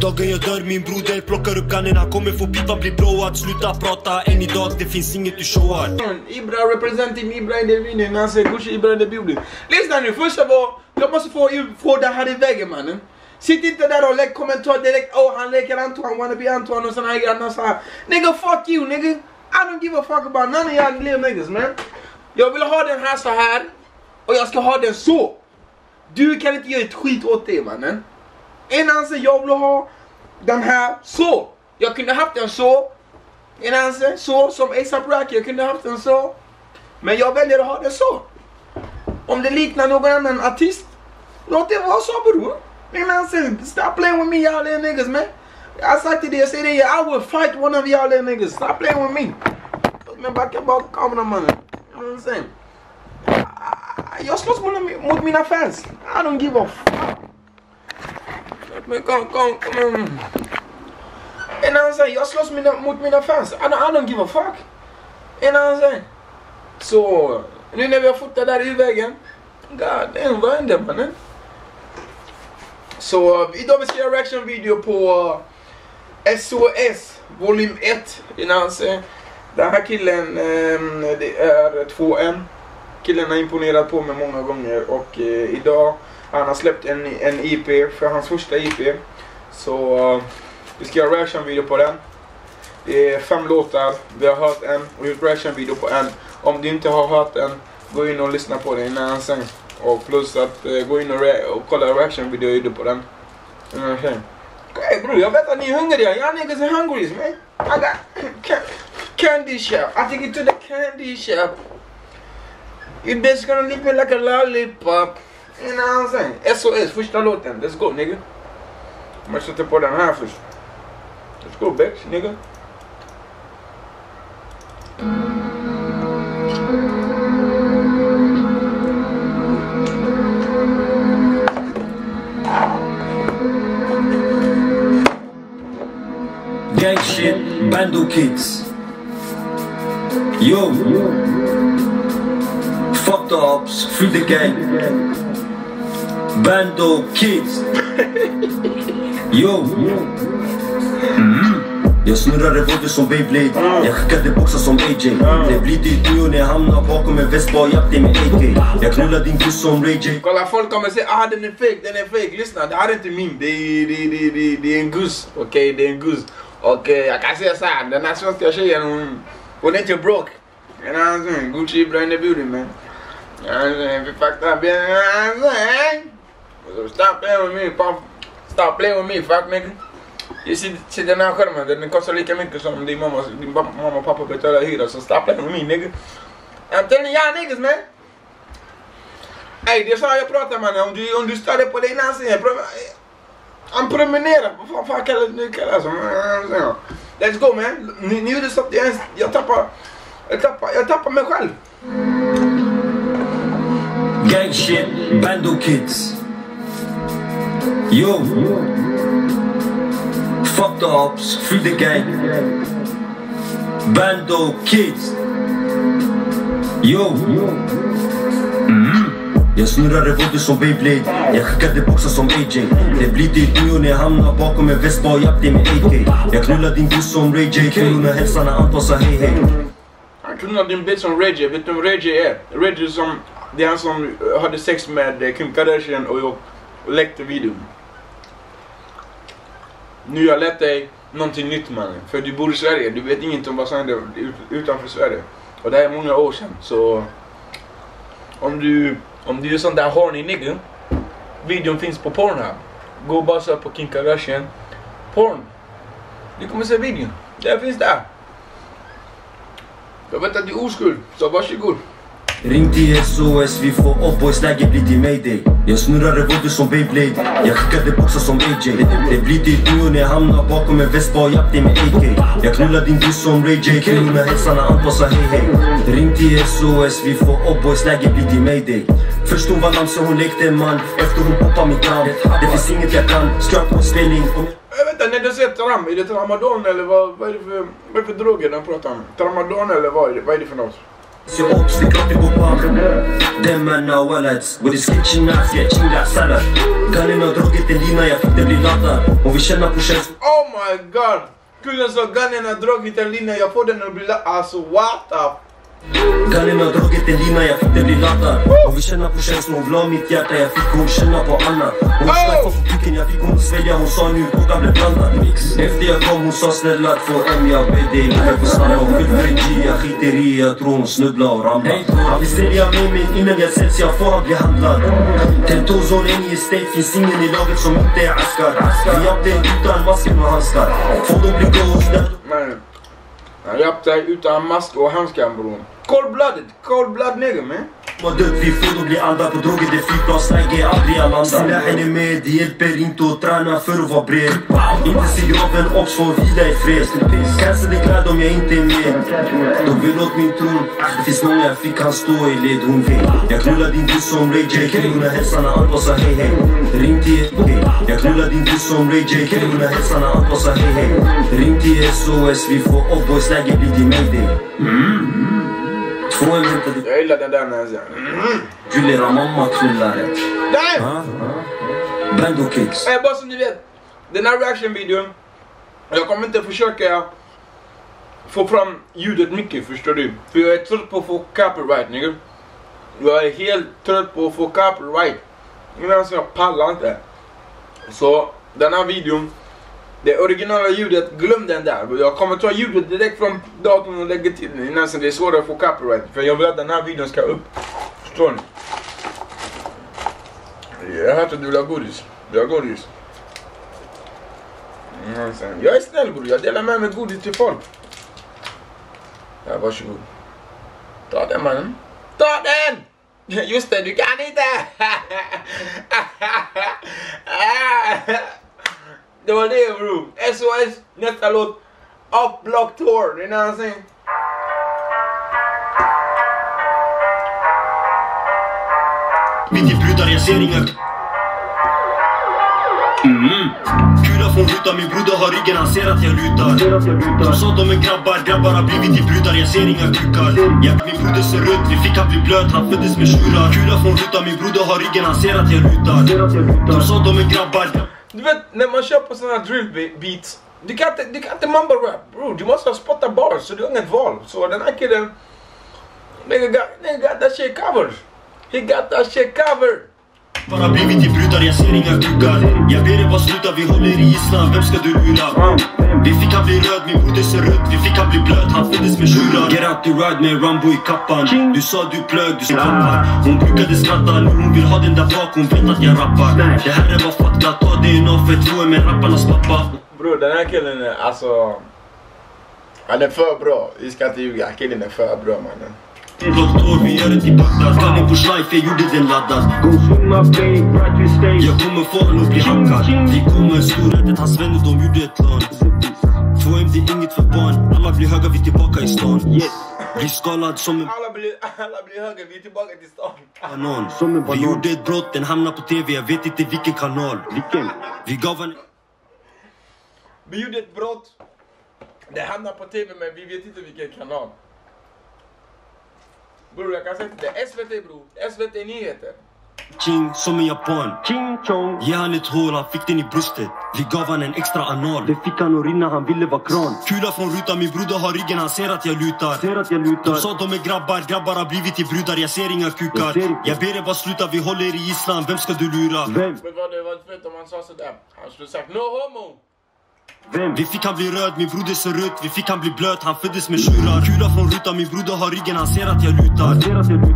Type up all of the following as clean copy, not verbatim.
Dagen jag dör min broder plockar upp kannen. Han kommer få pipan bli blå. Att sluta prata än idag, det finns inget du showar. Ibra representing Ibra in the video. Han säger Gucci Ibra in the building. Lyssna nu, först av all, jag måste få det här i vägen, mannen. Sitt inte där och lägg kommentar direkt. Oh, han leker Antoine, wanna be Antoine och såna här grejer. Så här. Nigga, fuck you, nigga. I don't give a fuck about none of y'all little niggas, man. Jag vill ha den här så här. Och jag ska ha den så. Du kan inte göra ett skit åt det, mannen. En anser jag vill ha den här så. Jag kunde haft den så. En anser så som A$AP Rocky. Jag kunde haft den så. Men jag väljer att ha den så. Om det liknar någon annan artist, låt det vara så, bror. En anser, stop playing with me, y'all little niggas, man. Jag har sagt till det, jag säger det, I will fight one of y'all little niggas. Stop playing with me. Men backa bak kameran, mannen. You know what I'm saying? Jag slåss mot mina fans. I don't give a fuck. Men kom. En annan säger, jag slåss mot mina fans. I don't give a fuck. En annan säger. Så, nu när vi har fotat där i vägen. God damn, vad hände, mannen? Så, idag vi ska göra reaction video på SOS volym 1. En annan säger. Den här killen, det är 2M. Killen har imponerat på mig många gånger. Och idag han har släppt en IP för hans första IP. Så vi ska göra reaction video på den. Det är 5 låtar. Vi har hört en och gjort reaction video på en. Om du inte har hört den, gå in och lyssna på den innan sen. Och plus att gå in och kolla reaction video på den. Okay. Hey bro, jag vet att ni är hungriga. Y'all niggas are hungry, man. I got candy shop. I take it to the candy shop. You bitch gonna lick me like a lollipop. You know what I'm saying? SOS, första låten. Let's go, nigga. Jag måste sätta på den här först. Let's go, bitch, nigga. Gang shit, Bando Kids. Yo. Fuck the ops, free the gang. Bando Kids. Yo. Jag snurrar revolver som Beyblade. Jag skickade boxar som AJ. Det blir ditt nu när jag hamnar bakom en väst. Bara japp dig med AK. Jag knullar din guss som Ray J. Kolla, folk kommer säga ah den är fake. Lyssna, det här är inte min. Det är en guss. Okej, det är en guss. Och jag kan säga så här, den här svenska tjejen hon är inte broke. You know what I'm saying? Gucci Ibra in the building, man. You know what I'm saying? We fucked up, you know what I'm saying? So stop playing with me, pop. Stop playing with me, fuck nigga. You see den här skärmen, den kostar lika mycket som din mamma och pappa betalar hyra. Så stop playing with me, nigga. I'm telling y'all niggas, man. Hey, det är så jag pratar, man. Om du står på dig näsan, han promenerar. Vad fan kallar du kallas? Let's go, man. Ni gjorde så att jag tappar mig själv. Gang shit, Bando Kids. Yo. Fuck the ops, free the gang. Bando Kids. Yo. Jag snurrar revolver som Beyblade. Jag skickade boxar som AJ. Det blir ditt nu när jag hamnar bakom en väst. Bara japp dig med AK. Jag knullar din guss som Ray J. Kulorna hälsarna anpassar hej hej. Han knullar din bitch som Ray J. Vet du vem Ray J är? Ray J som, det är han som hade sex med Kim Kardashian och läckte videon. Nu har jag lärt dig någonting nytt, man. För du bor i Sverige. Du vet inget om vad som händer utanför Sverige. Och det är många år sedan. Så om du är sån där horny nigga, videon finns på Pornhub. Gå och bara söka på Kim Kardashian porn. Du kommer se videon. Det finns där. Jag vet att du är oskuld, så varsågod. Ring till SOS, vi får upp boys, läget blir till Mayday. Jag snurrar revolver som Beyblade. Jag skickade boxar som AJ. Det blir ditt nu när jag hamnar bakom en väst. Bara japp dig med AK. Jag knullar din guss som Ray J. Kulorna hälsarna anpassar hej hej. Ring till SOS, vi får upp boys, läget blir till Mayday. Först hon var namn så hon lekte en man. Efter hon poppar mitt namn. Det finns inget jag kan, skrap på ställning. Jag vet inte, när du säger tram, är det tramadol eller vad är det för droger den pratar om? Tramadol eller vad är det för något? Så obs, det är klart det går bra. Dem manna wallets, with his kitchen knife, jag chingar sallad. Gunnen har dragit en lina, jag fick det bli laddad. Och vi känner på känslan. Oh my god! Kullen sa gunnen har dragit en lina, jag får den att bli laddad. Alltså what up? Gunnen har dragit en lina, jag fick det bli laddad. Och vi känner på känslan, hon la mitt hjärta, jag fick hon känna på Anna. Hon snackade för kuken, jag fick hon svälja, hon sa nu kokan blev blandad. Efter jag kom, hon sa snälla 2M, jag ber dig, jag får stanna. Och fyll för en G, jag skiter i, jag tror hon snubbla och ramla. Han vill sälja mig, men innan jag säljs, jag får han bli handlad. Tentozon, en i estate, finns ingen i laget som inte är askar. Vi japp dig utan masken och handskar. Får de bli ghost. Han japp dig utan mask och handskar, bror. Cold-blooded nigga, man. Var död, vi får då bli andra på droger, det flygplansläge, aldrig jag landar. Silahen är med, det hjälper inte att träna för att vara bred. Inte se graven också får vila i fred. Cancel är glad om jag inte är med. De vill åt min tron, det finns många jag fick han stå i led, hon vet. Jag knullar din duss som Ray J, kvinnorna hälsarna allt sa hej hej. Ring till jag knullar din duss som Ray J, kvinnorna hälsarna allt sa hej hej. Ring till SOS, vi får off-boys, läge blir till mayday. Jag gillar den där när jag säger Jullera mamma knullare. Damn! Bando kicks. Bara som ni vet, den här reaction-videon, jag kommer inte försöka få fram ljudet mycket, förstår du? För jag är trött på att få copyright, nigga. Jag är helt trött på att få copyright. Jag pallar inte. Så den här videon, det originala ljudet, glöm den där. Jag kommer ta ljudet direkt från datorn och lägga till den innan det är svårare att få copyright. För jag vill att den här videon ska upp. Förstår ni? Jag hörde att du vill ha godis. Du har godis. Jag är snäll, bror. Jag delar med mig godis till folk. Ja, varsågod. Ta den, mannen. Ta den! Just det, du kan inte! Det var det, bro. SOS, nästa låt. Up Block Tour, you know what I'm saying? Mitt i brudar, jag ser inga. Kula från rutan, min broder har ryggen, han ser att jag lutar. De sa de är grabbar har blivit till brudar, jag ser inga kukar. Min broder ser rött, vi fick han bli blöt, han föddes med tjurar. Kula från rutan, min broder har ryggen, han ser att jag lutar. De sa de är grabbar. Du vet, när man kör på sådana drill beats, du kan inte mumble rap, bro. Du måste spotta bars, så du har inget val. Så den här killen, nigga got that shit covered. He got that shit covered. Bara blivit till brudar, jag ser inga kukar. Jag ber er bara sluta, vi håller i gisslan, vem ska du lura? Vi fick han bli röd, min broder ser rött. Vi fick han bli blöt, han föddes med tjurar. Get out to ride med Rambo i kappan. Du sa du plög, du skrattar. Hon brukade skratta, nu hon vill ha den där bak. Hon vet att jag rappar. Det här är bara fakta, ta det en för 2 med rapparnas pappa. Bror, den här killen är alltså, han är för bra. Vi ska inte ljuga, killen är för bra, mannen. Doktor, vi gör det till Bagdad. Kanin på schleif, jag gjorde den laddad. Jag kommer få han att bli hackad. Vi kommer storrättet, hans vänner de gjorde ett plan. 2M det är inget för barn. Alla blir höga, vi är tillbaka i stan. Blir skalad som en alla blir höga, vi är tillbaka till stan. banan. Vi gjorde ett brott, den hamnar på TV. Jag vet inte vilken kanal. Vi gav han. Vi gjorde ett brott. Det hamnar på TV, men vi vet inte vilken kanal. Bror, jag kan säga det. SVT, bror. SVT Nyheter. King som en japan. Ching chong. Ge han ett hål, han fick den i bröstet. Vi gav han en extra anal. Det fick han att rinna, han ville vara kran. Kula från rutan, min broder har ryggen, han ser att jag lutar. De sa de är grabbar har blivit till brudar, jag ser inga kukar. Jag ber er bara sluta, vi håller i gisslan, vem ska du lura? Vem? Men vad det var fett om han sa sådär. Han skulle sagt no homo. Vem? Vi fick han bli röd, min broder ser rött. Vi fick han bli blöt, han föddes med tjurar. Kula från rutan, min broder har ryggen, han ser att jag lutar.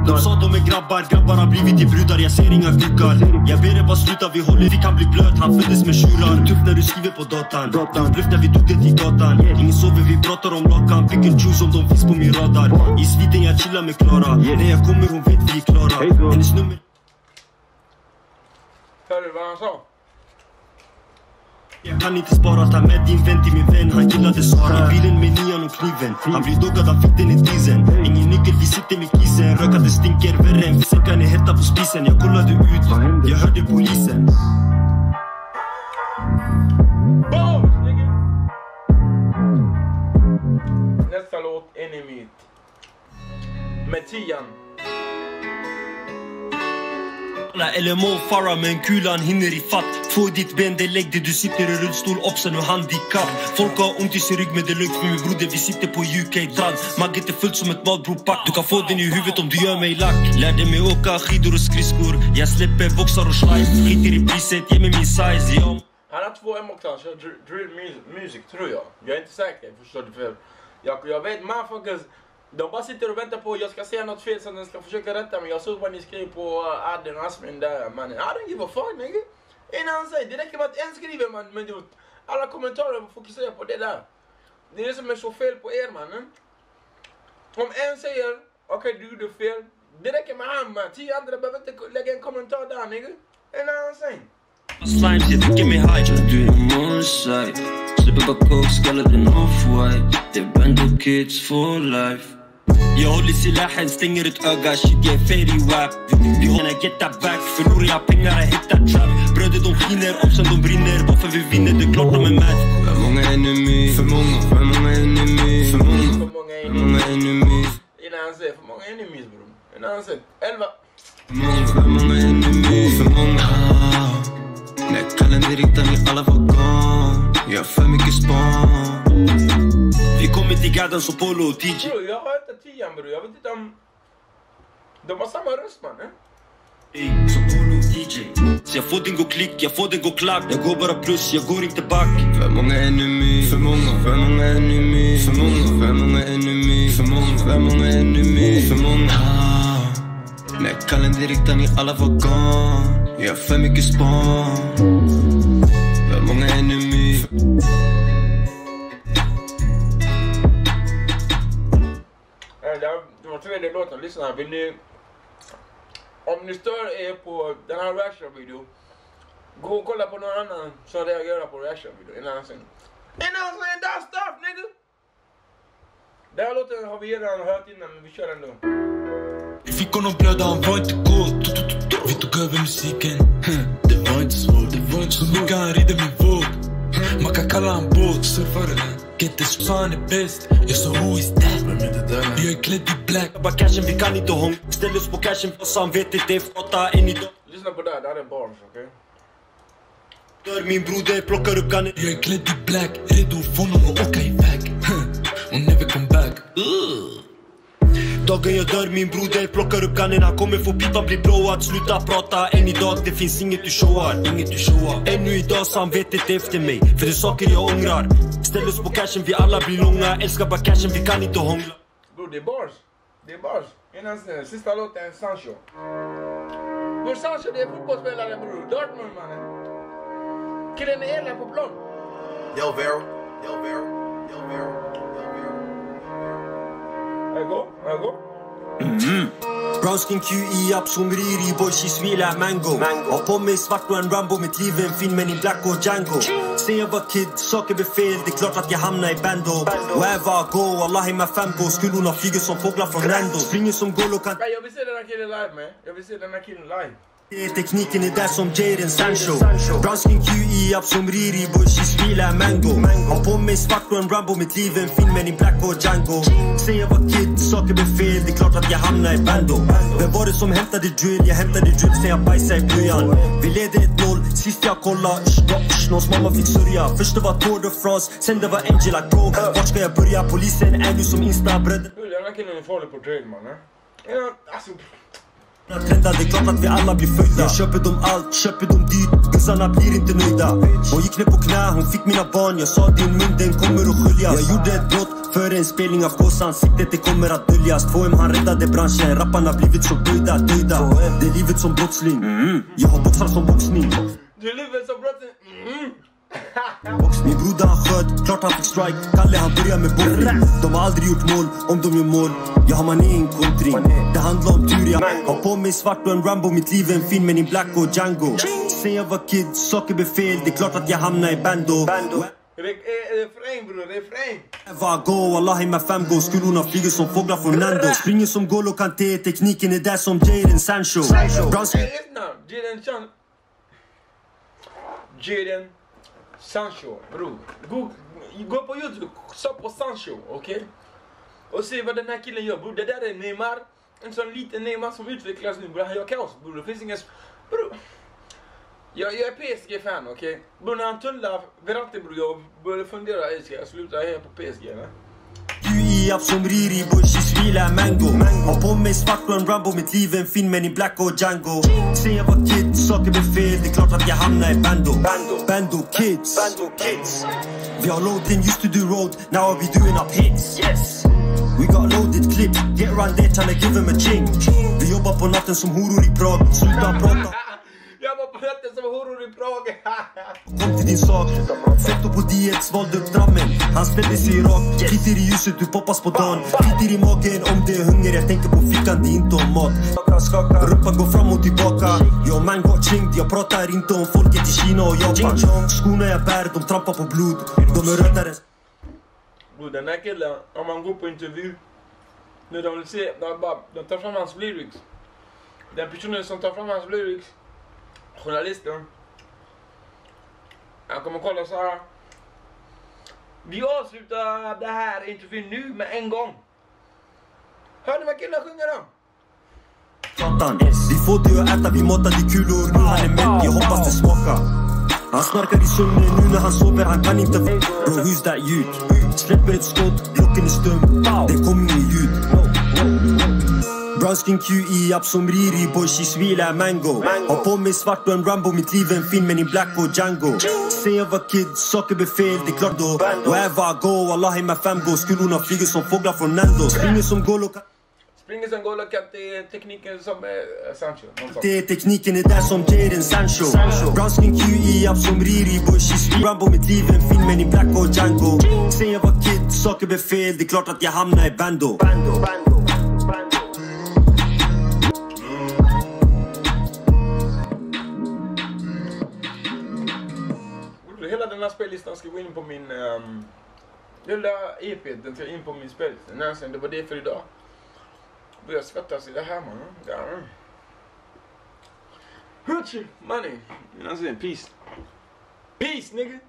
De sa de är grabbar har blivit till brudar, jag ser inga kukar. Jag ber er bara sluta, vi håller, fick han bli blöt, han föddes med tjurar. Tuff när du skriver på datan, bluff när vi tog det till gatan. Ingen sover, vi pratar om lakan, pick and choose om de finns på min radar. I sviten jag chillar med Klara, när jag kommer hon vet vi är klara. Hennes nummer. Hör du vad han sa? Jag kan inte spara, ta med din vän till min vän. Han gillade Sara, bilen med nian och kniven. Han blir doggad, han fick den i dieseln. Ingen nyckel, vi sitter med kisen. Rökade stinker värre än säckan är hetta på spisen. Jag kollade ut, jag hörde polisen. Nästa låt, Enemy. Med Tian. LMO Farah men kulan hinner i fatt. Få ditt ben, det lägg det, du sitter i rullstol, också nu handikapp. Folk har ont i sin rygg men det är lugnt för min broder, vi sitter på UK Trans. Magget är fullt som ett badbropack. Du kan få den i huvudet om du gör mig lack. Lärde mig åka skidor och skridskor. Jag släpper boxar och slice. Skiter i priset, ge mig min size, yo. Han har 2 MO-klass, drill music tror jag. Jag är inte säker, förstår du fel. Jag vet motherfuckers, de bara sitter och väntar på jag ska säga något fel så den ska försöka rätta mig. Jag såg vad ni skrev på Adden och Asmin där, man. I don't give a fuck, nigga. Innan säger, det räcker med att en skriver, man. Men alla kommentarer fokuserar på det där. Det är det som är så fel på er, mannen. Om en säger, okej, du gjorde fel. Det räcker med han, man. 10 andra behöver inte lägga en kommentar där, nigga. Innan säger. Slimes, jag tycker mig high. Du är moonside. Slipper bara coke, skallade off-white. Det är band kids for life. Jag håller silahen, stänger ett öga. Shit, jag är fairy wap. Vi håller get that back. Förlorar jag pengar, jag hittar trap. Bröder de skiner, oddsen de brinner. Varför vi vinner, det är klart de är mad. För många enemy, för många enemy. För många enemy. Innan han säger, för många enemies, bror. Innan han säger, 11. För många enemy, för många. När kalendern riktar ni alla vagon. Jag har för mycket span. Vi kommer till garden som Polo och DJ. Bro, jag har inte 10, bror. Jag vet inte om... De har samma röst, man. Som Polo och DJ. Så jag får den gå klick, jag får den gå klack. Jag går bara plus, jag går inte back. För många enemy, för många enemy. För många enemy, för många enemy. För många. När kalendern riktar ni alla vagon. Jag har för mycket span. För många enemy. Det var tredje låten, lyssna. Vill ni... Om ni stör er på den här reaction-video, gå och kolla på någon annan som reagerar på reaction-video innan han säger that stuff, nigga! Den här låten har vi redan hört innan, men vi kör ändå. Vi fick honom blöda, han var inte god. Vi tog över musiken. Det var inte svårt, det var inte så mycket, han rider min våg. Man kan kalla han båtsurfare. Get this, så han är bäst. Jag sa who is that? Jag är klädd i black. Bara cashen, vi kan inte hång. Ställ oss på cashen, så han vet inte flotta än idag. Lyssna på det här är bars, okej? Dör min broder, plockar upp kannen. Jag är klädd i black, redo för honom att åka iväg. Och never come back. Dagen jag dör min broder, plockar upp kannen. Han kommer få pipan bli blåad. Sluta prata, än idag det finns inget du showar. Ännu idag så han vet inte efter mig. För det är saker jag ångrar. Ställ oss på cashen, vi alla blir långa. Älskar bara cashen, vi kan inte hångla. Bro, det är bars. Det är bars. Innan sista låten är Sancho. Bror, Sancho det är fotbollsspelare, bror. Dortmund, mannen. Killen är elak på plan. Yo, Vero. Här går. Brown skin QI up som Riri, boy she's real like mango. Har på mig svart och en Rambo, mitt liv är en film men i Black och Django. Sen jag var kid, saker blev fel, det är klart att jag hamnar i bando. Wherever I go, Wallahi med 5 go. Skulorna flyger som fåglar från Rando. Springer som Golo kan... Jag vill se den här killen live, man. Jag vill se den här killen live. Tekniken är där som Jaden Sancho. Brown skin QI up som Riri, boy she's real like mango. Har på mig svart och en Rambo, mitt liv är en film men i Black och Django. Sen jag var kid, saker blev fel, det är klart att jag hamnar i bando. Vem var det som hämtade drill? Jag hämtade drip sen jag bajsade i blöjan. Vi leder 1-0, sist jag kollade, någons mamma fick sörja. Först det var Tour de France, sen det var Angela Pro. Vart ska jag börja? Polisen är nu som Insta-bröder. Den här killen är farlig på drill, man. Alltså... Trendar, det är klart att vi alla blir följda. Jag köper dem allt, köper dem dyrt. Gussarna blir inte nöjda. Hon gick ner på knä, hon fick mina barn. Jag sa din mun, den kommer att sköljas. Jag gjorde ett brott för en spelning av Kås. Ansiktet, det kommer att döljas. 2M, han räddade branschen. Rapparna blivit så döda. Det är livet som brottsling. Jag har boxar som boxning. Det är livet som brottsling. Min broder han sköt, klart han fick strike. Kalle han börjar med boxning. De har aldrig gjort mål, om de gör mål. Jag har man ingen kontring. Det handlar om tur, jag har på mig svart och en Rambo. Mitt liv är en film men i Black och Django. Sen jag var kid, saker blev fel. Det är klart att jag hamnar i bando. Refräng, bror, refräng. Var gå, Wallahi med 5 go. Skulorna flyger som fåglar från Nando. Springer som Golo Kanté, tekniken är där som Jaden Sancho. Jaden Sancho, bror. Gå på YouTube, sök på Sancho, okej? Och se vad den här killen gör, bror. Det där är Neymar en sån liten Neymar som utvecklas nu, bror. Han gör kaos, bror. Det finns ingen... Bror. Jag är PSG-fan, okej? Bror, när han tunnlar Verratti, bror, jag började fundera, ska jag sluta här på PSG, eller? QI up som Riri, boy, she's real and mango. Har på mig svart och en Rambo, mitt liv är en film, men i Black och Django. Sen jag var kid, saker blev fel, det är klart att jag hamnar i Bando kids. Vi har loading, used to do road, now we doing up hits. Yes. We got loaded clip, get round there tryna give him a ching. Vi jobbar på natten som horor i Prag, sluta prata. Jag var på natten som horor i Prag. Kom till din sak, Fetto på diet, svalde upp drammen. Han ställde sig i rak, flyter i ljuset, du poppas på dagen. Flyter i magen om det är hunger, jag tänker på fickan, det är inte om mat. Rumpan går fram och tillbaka, jag man got chinged. Jag pratar inte om folket i Kina och Japan. Skorna jag bär, de trampar på blod, de är rödare. Bror, den här killen, om man går på intervju, när de vill se, de tar fram hans lyrics. Den personen som tar fram hans lyrics, journalisten, han kommer kolla så här. Vi avslutar det här intervjun nu med en gång. Hör ni vad killen sjunger då? Vi får det att äta, vi matade kulor. Nu han är mätt, jag hoppas det smakar. Han snarkar i sömnen nu när han sover, han kan inte. Bro, who's that ljud? Släpper ett skott, blocken är stum. Det kommer ingen ljud. Brown skin QI up som Riri, boy, she's real and mango. Har på mig svart och en Rambo, mitt liv är en film, men i Black och Django. Sen jag var kid, saker blev fel, det är klart då. Wherever I go, Allah med fem go. Skulorna flyger som fåglar från Nando. Springer som Golo. Springer som Golo Kat, det är tekniken som Sancho. Det är tekniken är där som Jadon Sancho. Brown skin QI up som Riri, boy, she's real. Rambo, mitt liv är en film, men i Black och Django. Sen jag var kid, saker blev fel, det är klart att jag hamnar i Bando. Hela den här spellistan ska gå in på min lilla EP, den ska in på min spellista. Det var det för idag. Jag svettas i det här, man. Money. You know what I'm saying? Peace. Peace, nigga.